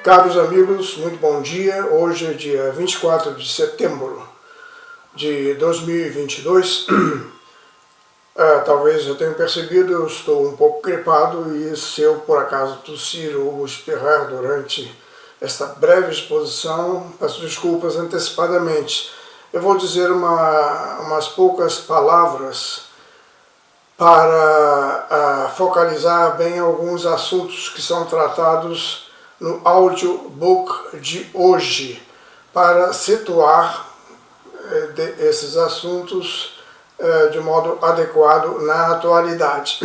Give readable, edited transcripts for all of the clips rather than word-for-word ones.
Caros amigos, muito bom dia. Hoje é dia 24 de setembro de 2022. Talvez eu tenha percebido, eu estou um pouco gripado e se eu por acaso tossir ou espirrar durante esta breve exposição, peço desculpas antecipadamente. Eu vou dizer umas poucas palavras para focalizar bem alguns assuntos que são tratados no audiobook de hoje, para situar esses assuntos de modo adequado na atualidade.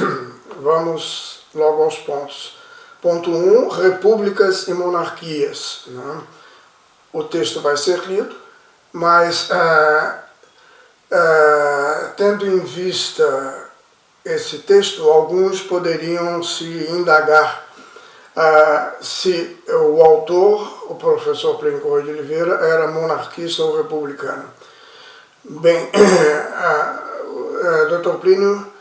Vamos logo aos pontos. Ponto 1, repúblicas e monarquias. O texto vai ser lido, mas tendo em vista esse texto, alguns poderiam se indagar se o autor, o professor Plínio Corrêa de Oliveira, era monarquista ou republicano. Bem, Dr. Plínio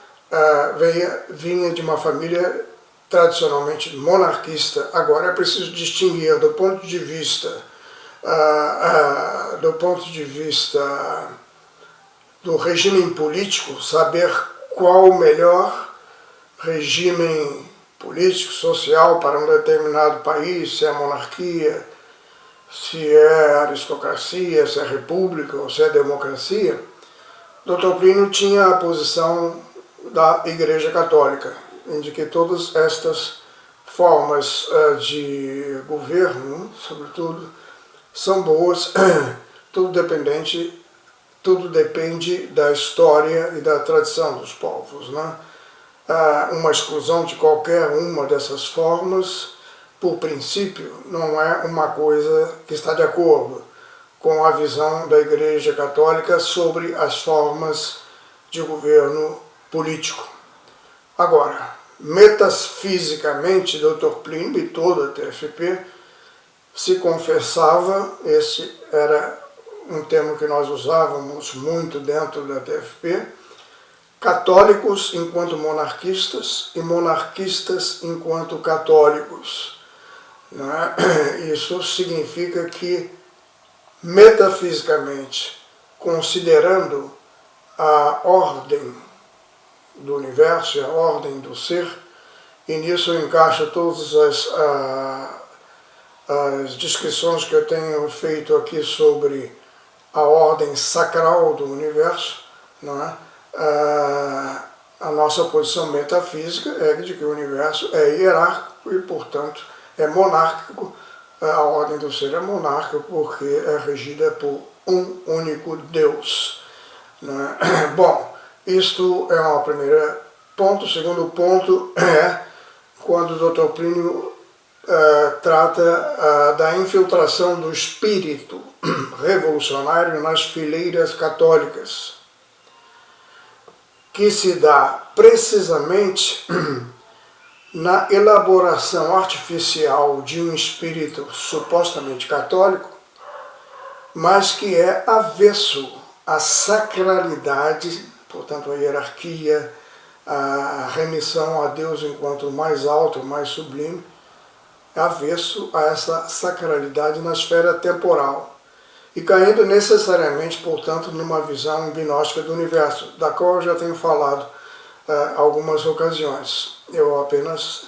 vinha de uma família tradicionalmente monarquista. Agora é preciso distinguir do ponto de vista do regime político, saber qual o melhor regime político, social para um determinado país, se é monarquia, se é aristocracia, se é república ou se é democracia. Dr. Plínio tinha a posição da Igreja Católica, em que todas estas formas de governo, sobretudo, são boas, tudo depende da história e da tradição dos povos, né? Uma exclusão de qualquer uma dessas formas, por princípio, não é uma coisa que está de acordo com a visão da Igreja Católica sobre as formas de governo político. Agora, metafisicamente, Dr. Plínio e toda a TFP se confessava, esse era um termo que nós usávamos muito dentro da TFP, católicos enquanto monarquistas e monarquistas enquanto católicos. Isso significa que, metafisicamente, considerando a ordem do universo, a ordem do ser, e nisso encaixa todas as descrições que eu tenho feito aqui sobre a ordem sacral do universo, não é? A nossa posição metafísica é de que o universo é hierárquico e, portanto, é monárquico. A ordem do ser é monárquica porque é regida por um único Deus. Bom, isto é um primeiro ponto. O segundo ponto é quando o Dr. Plínio trata da infiltração do espírito revolucionário nas fileiras católicas, que se dá precisamente na elaboração artificial de um espírito supostamente católico, mas que é avesso à sacralidade, portanto, à hierarquia, à remissão a Deus enquanto mais alto, mais sublime, avesso a essa sacralidade na esfera temporal, e caindo necessariamente, portanto, numa visão gnóstica do universo, da qual eu já tenho falado algumas ocasiões. Eu apenas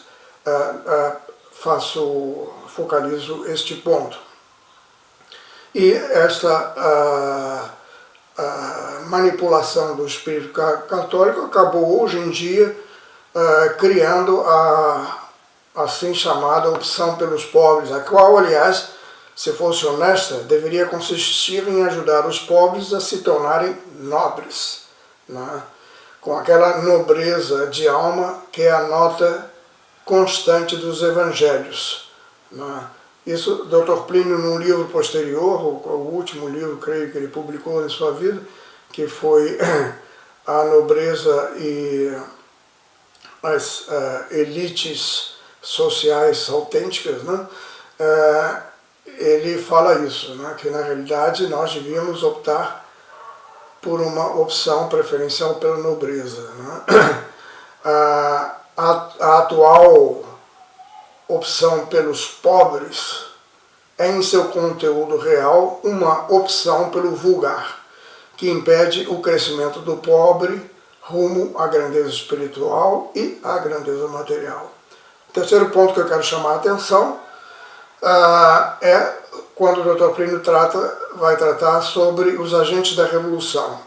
focalizo este ponto. E esta manipulação do espírito católico acabou hoje em dia criando a assim chamada opção pelos pobres, a qual, aliás, se fosse honesta, deveria consistir em ajudar os pobres a se tornarem nobres, né? Com aquela nobreza de alma que é a nota constante dos evangelhos, né? Isso, Dr. Plínio, num livro posterior, o último livro, creio que ele publicou em sua vida, que foi A Nobreza e as Elites Sociais Autênticas, né? Ele fala isso, né? Que na realidade nós devíamos optar por uma opção preferencial pela nobreza, né? A atual opção pelos pobres é em seu conteúdo real uma opção pelo vulgar, que impede o crescimento do pobre rumo à grandeza espiritual e à grandeza material. O terceiro ponto que eu quero chamar a atenção é quando o Dr. Plínio vai tratar sobre os agentes da Revolução,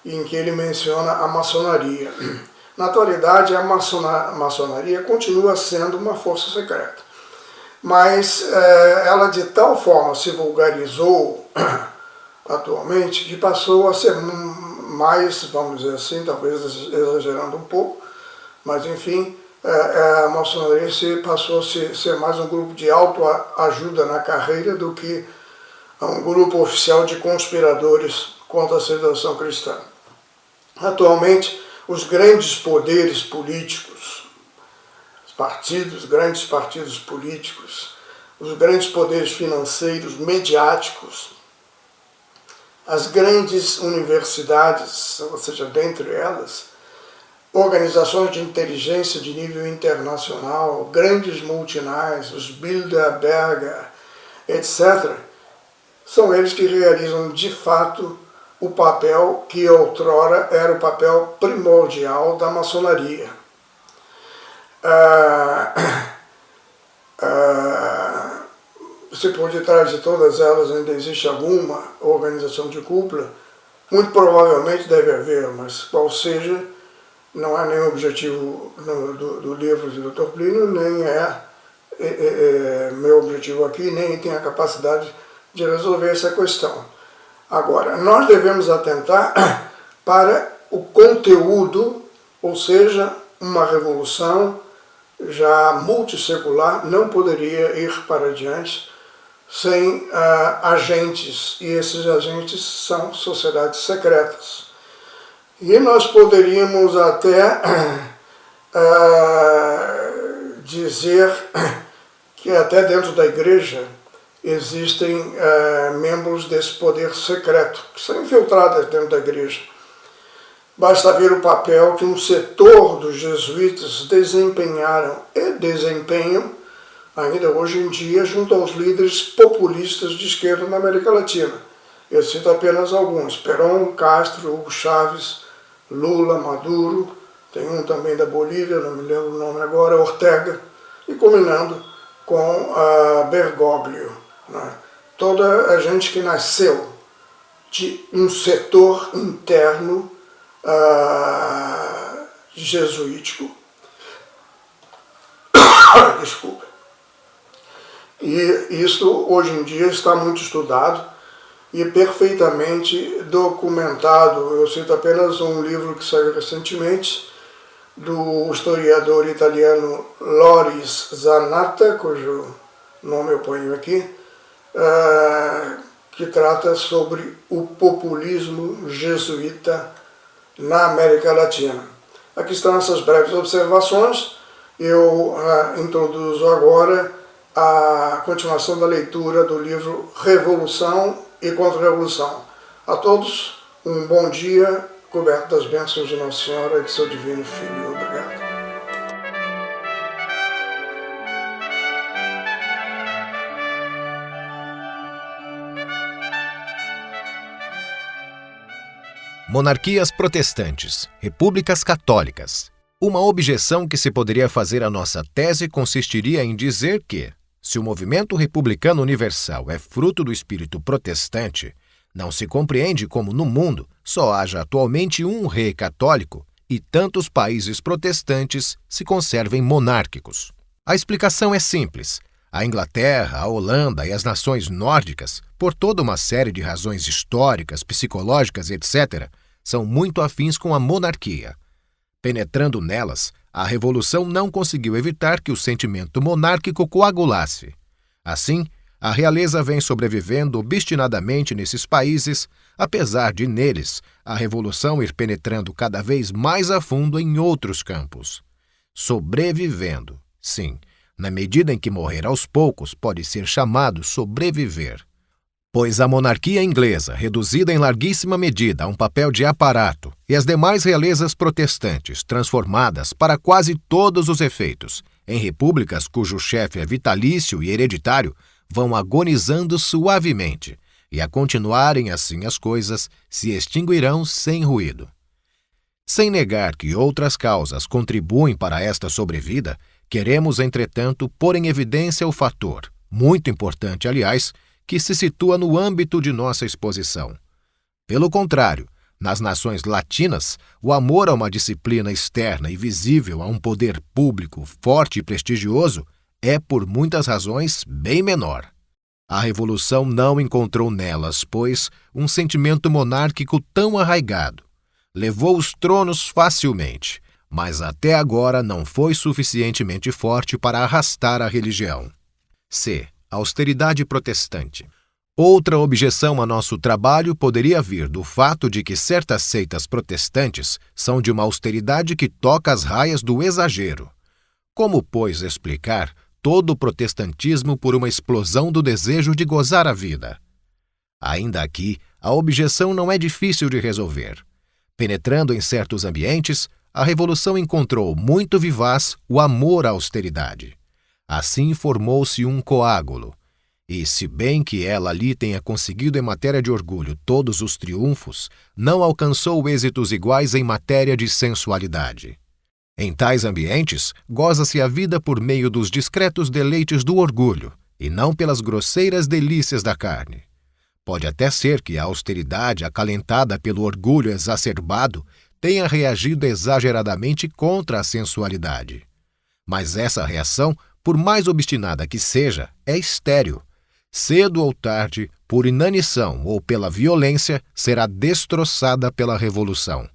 em que ele menciona a maçonaria. Na atualidade, a maçonaria continua sendo uma força secreta, mas ela de tal forma se vulgarizou atualmente que passou a ser mais, vamos dizer assim, talvez exagerando um pouco, mas enfim, a maçonaria passou a ser mais um grupo de autoajuda na carreira do que um grupo oficial de conspiradores contra a civilização cristã. Atualmente, os grandes poderes políticos, os grandes partidos políticos, os grandes poderes financeiros, mediáticos, as grandes universidades, ou seja, dentre elas, organizações de inteligência de nível internacional, grandes multinacionais, os Bilderberger, etc., são eles que realizam de fato o papel que outrora era o papel primordial da maçonaria. Se por detrás de todas elas ainda existe alguma organização de cúpula, muito provavelmente deve haver, mas qual seja, não é nem o objetivo do livro do Dr. Plínio, nem é meu objetivo aqui, nem tem a capacidade de resolver essa questão. Agora, nós devemos atentar para o conteúdo, ou seja, uma revolução já multissecular não poderia ir para diante sem agentes, e esses agentes são sociedades secretas. E nós poderíamos até dizer que até dentro da igreja existem membros desse poder secreto, que são infiltrados dentro da igreja. Basta ver o papel que um setor dos jesuítas desempenharam e desempenham ainda hoje em dia junto aos líderes populistas de esquerda na América Latina. Eu cito apenas alguns: Perón, Castro, Hugo Chávez, Lula, Maduro, tem um também da Bolívia, não me lembro o nome agora, Ortega, e culminando com Bergoglio. Né? Toda a gente que nasceu de um setor interno jesuítico. Desculpa. E isso hoje em dia está muito estudado e perfeitamente documentado. Eu cito apenas um livro que saiu recentemente do historiador italiano Loris Zanatta, cujo nome eu ponho aqui, que trata sobre o populismo jesuíta na América Latina. Aqui estão essas breves observações. Eu introduzo agora a continuação da leitura do livro Revolução e Contra-Revolução. A todos, um bom dia, coberto das bênçãos de Nossa Senhora e de seu Divino Filho. Obrigado. Monarquias protestantes, repúblicas católicas. Uma objeção que se poderia fazer à nossa tese consistiria em dizer que, se o movimento republicano universal é fruto do espírito protestante, não se compreende como no mundo só haja atualmente um rei católico e tantos países protestantes se conservem monárquicos. A explicação é simples. A Inglaterra, a Holanda e as nações nórdicas, por toda uma série de razões históricas, psicológicas, etc., são muito afins com a monarquia. Penetrando nelas, a Revolução não conseguiu evitar que o sentimento monárquico coagulasse. Assim, a realeza vem sobrevivendo obstinadamente nesses países, apesar de, neles, a Revolução ir penetrando cada vez mais a fundo em outros campos. Sobrevivendo, sim, na medida em que morrer aos poucos pode ser chamado sobreviver. Pois a monarquia inglesa, reduzida em larguíssima medida a um papel de aparato, e as demais realezas protestantes, transformadas para quase todos os efeitos, em repúblicas cujo chefe é vitalício e hereditário, vão agonizando suavemente, e a continuarem assim as coisas, se extinguirão sem ruído. Sem negar que outras causas contribuem para esta sobrevida, queremos, entretanto, pôr em evidência o fator, muito importante, aliás, que se situa no âmbito de nossa exposição. Pelo contrário, nas nações latinas, o amor a uma disciplina externa e visível a um poder público forte e prestigioso é, por muitas razões, bem menor. A Revolução não encontrou nelas, pois, um sentimento monárquico tão arraigado. Levou os tronos facilmente, mas até agora não foi suficientemente forte para arrastar a religião. C. Austeridade protestante. Outra objeção a nosso trabalho poderia vir do fato de que certas seitas protestantes são de uma austeridade que toca as raias do exagero. Como, pois, explicar todo o protestantismo por uma explosão do desejo de gozar a vida? Ainda aqui, a objeção não é difícil de resolver. Penetrando em certos ambientes, a Revolução encontrou muito vivaz o amor à austeridade. Assim formou-se um coágulo. E, se bem que ela ali tenha conseguido em matéria de orgulho todos os triunfos, não alcançou êxitos iguais em matéria de sensualidade. Em tais ambientes, goza-se a vida por meio dos discretos deleites do orgulho, e não pelas grosseiras delícias da carne. Pode até ser que a austeridade, acalentada pelo orgulho exacerbado, tenha reagido exageradamente contra a sensualidade. Mas essa reação, por mais obstinada que seja, é estéril. Cedo ou tarde, por inanição ou pela violência, será destroçada pela Revolução.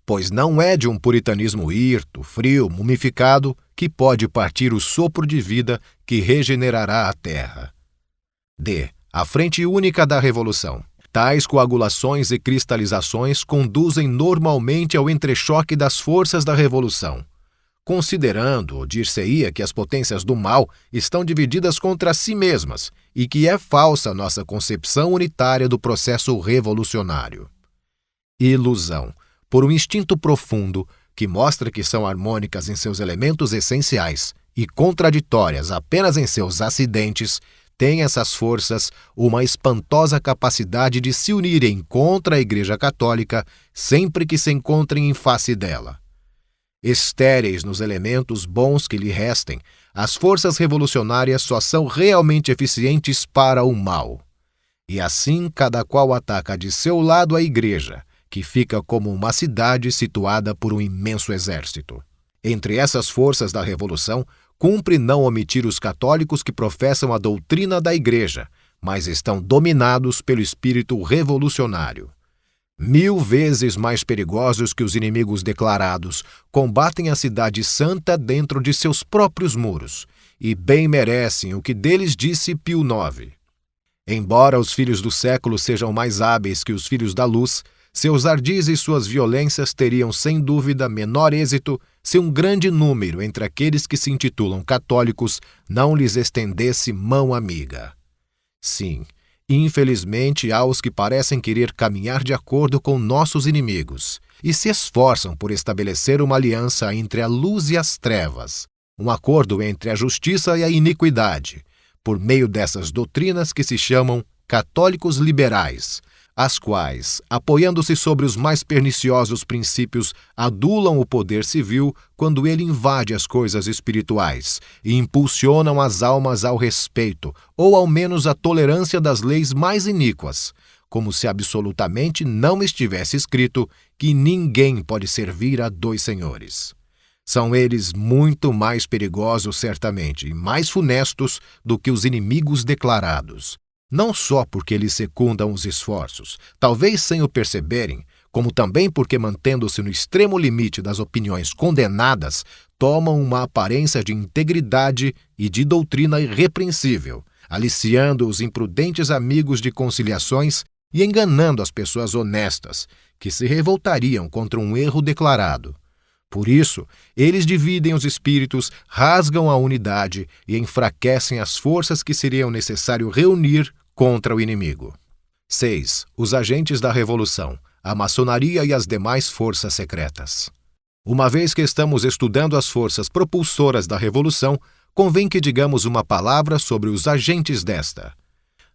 Pois não é de um puritanismo hirto, frio, mumificado, que pode partir o sopro de vida que regenerará a terra. D. A frente única da Revolução. Tais coagulações e cristalizações conduzem normalmente ao entrechoque das forças da Revolução. Considerando, dir-se-ia que as potências do mal estão divididas contra si mesmas e que é falsa nossa concepção unitária do processo revolucionário. Ilusão, por um instinto profundo que mostra que são harmônicas em seus elementos essenciais e contraditórias apenas em seus acidentes, têm essas forças uma espantosa capacidade de se unirem contra a Igreja Católica sempre que se encontrem em face dela. Estéreis nos elementos bons que lhe restem, as forças revolucionárias só são realmente eficientes para o mal. E assim cada qual ataca de seu lado a Igreja, que fica como uma cidade situada por um imenso exército. Entre essas forças da Revolução, cumpre não omitir os católicos que professam a doutrina da Igreja, mas estão dominados pelo espírito revolucionário. 1000 vezes mais perigosos que os inimigos declarados, combatem a cidade santa dentro de seus próprios muros, e bem merecem o que deles disse Pio IX. Embora os filhos do século sejam mais hábeis que os filhos da luz, seus ardis e suas violências teriam sem dúvida menor êxito se um grande número entre aqueles que se intitulam católicos não lhes estendesse mão amiga. Sim, infelizmente há os que parecem querer caminhar de acordo com nossos inimigos e se esforçam por estabelecer uma aliança entre a luz e as trevas, um acordo entre a justiça e a iniquidade, por meio dessas doutrinas que se chamam católicos liberais, as quais, apoiando-se sobre os mais perniciosos princípios, adulam o poder civil quando ele invade as coisas espirituais e impulsionam as almas ao respeito ou ao menos à tolerância das leis mais iníquas, como se absolutamente não estivesse escrito que ninguém pode servir a 2 senhores. São eles muito mais perigosos, certamente, e mais funestos do que os inimigos declarados. Não só porque eles secundam os esforços, talvez sem o perceberem, como também porque, mantendo-se no extremo limite das opiniões condenadas, tomam uma aparência de integridade e de doutrina irrepreensível, aliciando os imprudentes amigos de conciliações e enganando as pessoas honestas, que se revoltariam contra um erro declarado. Por isso, eles dividem os espíritos, rasgam a unidade e enfraquecem as forças que seriam necessário reunir contra o inimigo. 6. Os agentes da Revolução, a maçonaria e as demais forças secretas. Uma vez que estamos estudando as forças propulsoras da Revolução, convém que digamos uma palavra sobre os agentes desta.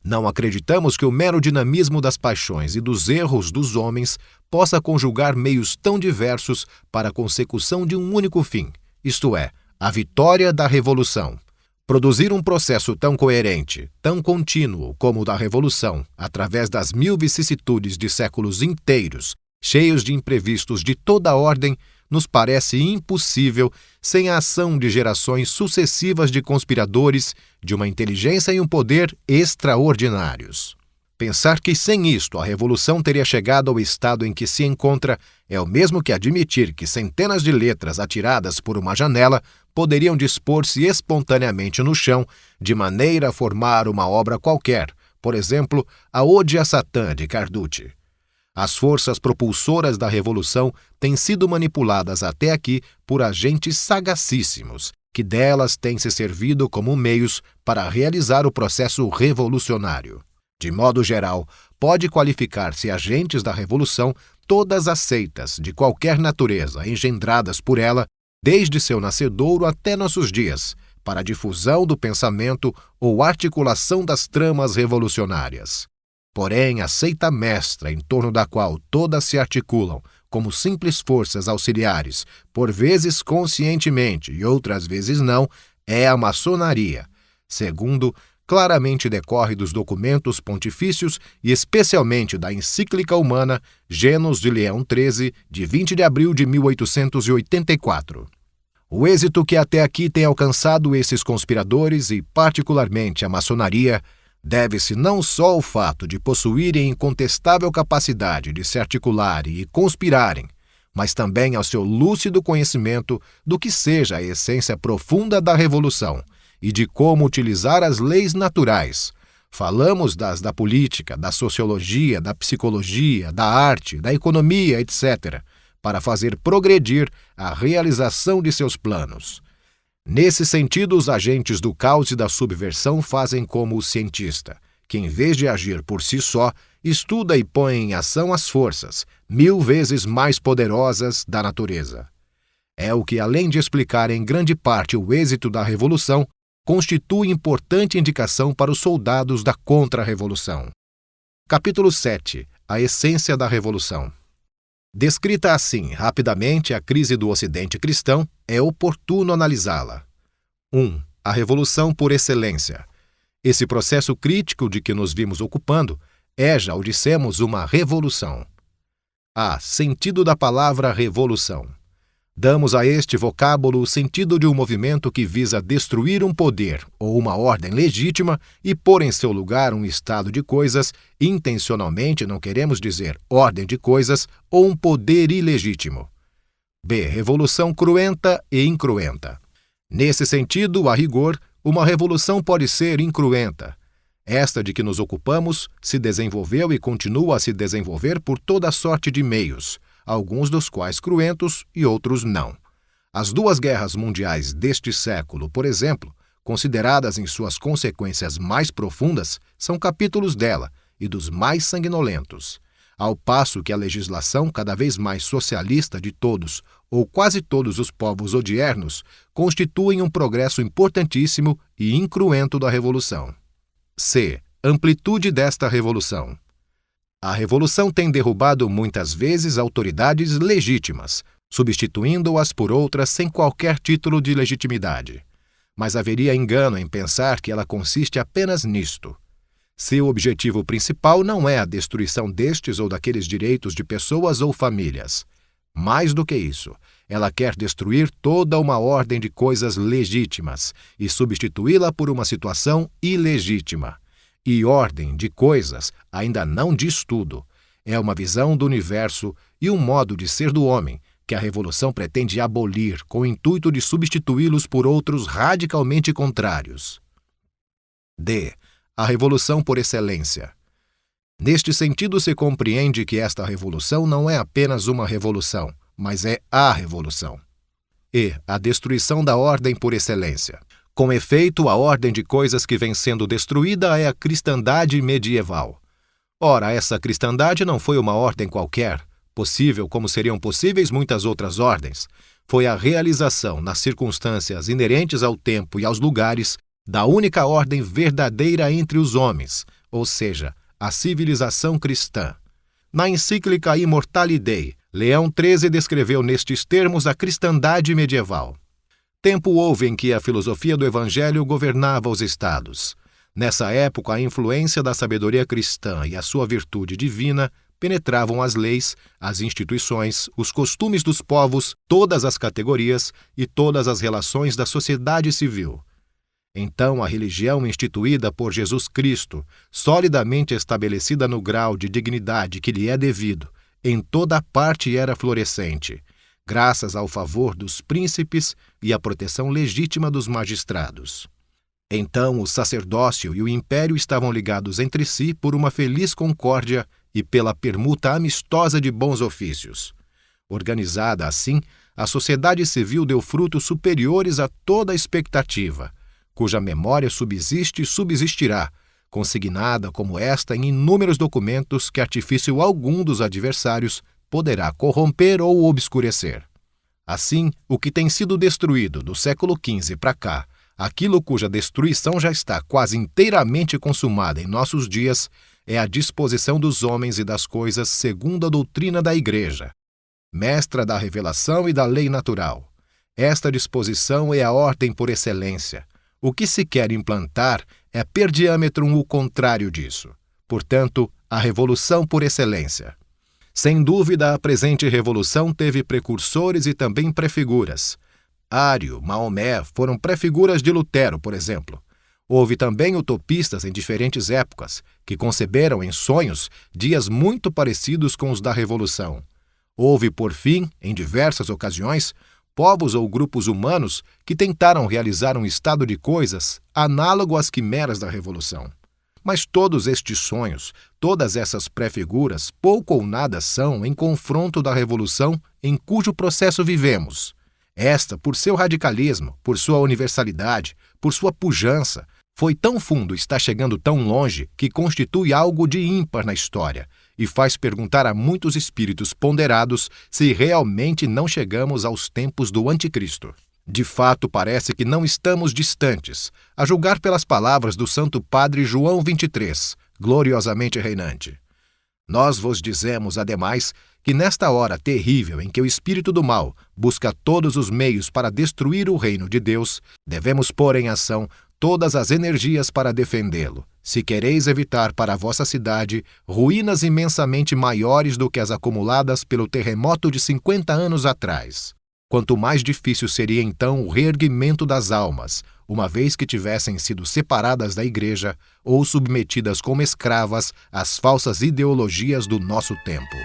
Não acreditamos que o mero dinamismo das paixões e dos erros dos homens possa conjugar meios tão diversos para a consecução de um único fim, isto é, a vitória da revolução. Produzir um processo tão coerente, tão contínuo como o da revolução, através das 1000 vicissitudes de séculos inteiros, cheios de imprevistos de toda a ordem, nos parece impossível sem a ação de gerações sucessivas de conspiradores, de uma inteligência e um poder extraordinários. Pensar que sem isto a revolução teria chegado ao estado em que se encontra é o mesmo que admitir que centenas de letras atiradas por uma janela poderiam dispor-se espontaneamente no chão, de maneira a formar uma obra qualquer, por exemplo, a Ode a Satã de Carducci. As forças propulsoras da revolução têm sido manipuladas até aqui por agentes sagacíssimos, que delas têm se servido como meios para realizar o processo revolucionário. De modo geral, pode qualificar-se agentes da revolução todas as seitas, de qualquer natureza, engendradas por ela, desde seu nascedouro até nossos dias, para a difusão do pensamento ou articulação das tramas revolucionárias. Porém, a seita mestra em torno da qual todas se articulam, como simples forças auxiliares, por vezes conscientemente e outras vezes não, é a maçonaria, segundo claramente decorre dos documentos pontifícios e especialmente da encíclica humana Genus de Leão XIII, de 20 de abril de 1884. O êxito que até aqui tem alcançado esses conspiradores e, particularmente, a maçonaria, deve-se não só ao fato de possuírem incontestável capacidade de se articularem e conspirarem, mas também ao seu lúcido conhecimento do que seja a essência profunda da revolução e de como utilizar as leis naturais. Falamos das da política, da sociologia, da psicologia, da arte, da economia, etc., para fazer progredir a realização de seus planos. Nesse sentido, os agentes do caos e da subversão fazem como o cientista, que em vez de agir por si só, estuda e põe em ação as forças, 1000 vezes mais poderosas, da natureza. É o que, além de explicar em grande parte o êxito da revolução, constitui importante indicação para os soldados da contra-revolução. Capítulo 7. A essência da revolução. Descrita assim, rapidamente, a crise do Ocidente cristão, é oportuno analisá-la. 1. A revolução por excelência. Esse processo crítico de que nos vimos ocupando é, já o dissemos, uma revolução. A. Sentido da palavra revolução. Damos a este vocábulo o sentido de um movimento que visa destruir um poder ou uma ordem legítima e pôr em seu lugar um estado de coisas, intencionalmente não queremos dizer ordem de coisas ou um poder ilegítimo. B. Revolução cruenta e incruenta. Nesse sentido, a rigor, uma revolução pode ser incruenta. Esta de que nos ocupamos se desenvolveu e continua a se desenvolver por toda sorte de meios, alguns dos quais cruentos e outros não. As 2 guerras mundiais deste século, por exemplo, consideradas em suas consequências mais profundas, são capítulos dela e dos mais sanguinolentos, ao passo que a legislação cada vez mais socialista de todos ou quase todos os povos odiernos constituem um progresso importantíssimo e incruento da revolução. C. Amplitude desta revolução. A revolução tem derrubado muitas vezes autoridades legítimas, substituindo-as por outras sem qualquer título de legitimidade. Mas haveria engano em pensar que ela consiste apenas nisto. Seu objetivo principal não é a destruição destes ou daqueles direitos de pessoas ou famílias. Mais do que isso, ela quer destruir toda uma ordem de coisas legítimas e substituí-la por uma situação ilegítima. E ordem de coisas ainda não diz tudo. É uma visão do universo e um modo de ser do homem que a revolução pretende abolir com o intuito de substituí-los por outros radicalmente contrários. D. A revolução por excelência. Neste sentido, se compreende que esta revolução não é apenas uma revolução, mas é a revolução. E. A destruição da ordem por excelência. Com efeito, a ordem de coisas que vem sendo destruída é a cristandade medieval. Ora, essa cristandade não foi uma ordem qualquer, possível como seriam possíveis muitas outras ordens, foi a realização, nas circunstâncias inerentes ao tempo e aos lugares, da única ordem verdadeira entre os homens, ou seja, a civilização cristã. Na encíclica Immortali Dei, Leão XIII descreveu nestes termos a cristandade medieval. Tempo houve em que a filosofia do Evangelho governava os estados. Nessa época, a influência da sabedoria cristã e a sua virtude divina penetravam as leis, as instituições, os costumes dos povos, todas as categorias e todas as relações da sociedade civil. Então, a religião instituída por Jesus Cristo, solidamente estabelecida no grau de dignidade que lhe é devido, em toda parte era florescente, graças ao favor dos príncipes e à proteção legítima dos magistrados. Então, o sacerdócio e o império estavam ligados entre si por uma feliz concórdia e pela permuta amistosa de bons ofícios. Organizada assim, a sociedade civil deu frutos superiores a toda a expectativa, cuja memória subsiste e subsistirá, consignada como esta em inúmeros documentos que artifício algum dos adversários poderá corromper ou obscurecer. Assim, o que tem sido destruído do século XV para cá, aquilo cuja destruição já está quase inteiramente consumada em nossos dias, é a disposição dos homens e das coisas segundo a doutrina da Igreja, mestra da revelação e da lei natural. Esta disposição é a ordem por excelência. O que se quer implantar é per diametrum o contrário disso. Portanto, a revolução por excelência. Sem dúvida, a presente revolução teve precursores e também prefiguras. Ário, Maomé foram prefiguras de Lutero, por exemplo. Houve também utopistas em diferentes épocas, que conceberam em sonhos dias muito parecidos com os da Revolução. Houve, por fim, em diversas ocasiões, povos ou grupos humanos que tentaram realizar um estado de coisas análogo às quimeras da Revolução. Mas todos estes sonhos, todas essas prefiguras, pouco ou nada são em confronto da Revolução em cujo processo vivemos. Esta, por seu radicalismo, por sua universalidade, por sua pujança, foi tão fundo e está chegando tão longe que constitui algo de ímpar na história e faz perguntar a muitos espíritos ponderados se realmente não chegamos aos tempos do Anticristo. De fato, parece que não estamos distantes, a julgar pelas palavras do Santo Padre João XXIII, gloriosamente reinante. Nós vos dizemos, ademais, que nesta hora terrível em que o espírito do mal busca todos os meios para destruir o reino de Deus, devemos pôr em ação todas as energias para defendê-lo, se quereis evitar para a vossa cidade ruínas imensamente maiores do que as acumuladas pelo terremoto de 50 anos atrás. Quanto mais difícil seria então o reerguimento das almas, uma vez que tivessem sido separadas da Igreja ou submetidas como escravas às falsas ideologias do nosso tempo.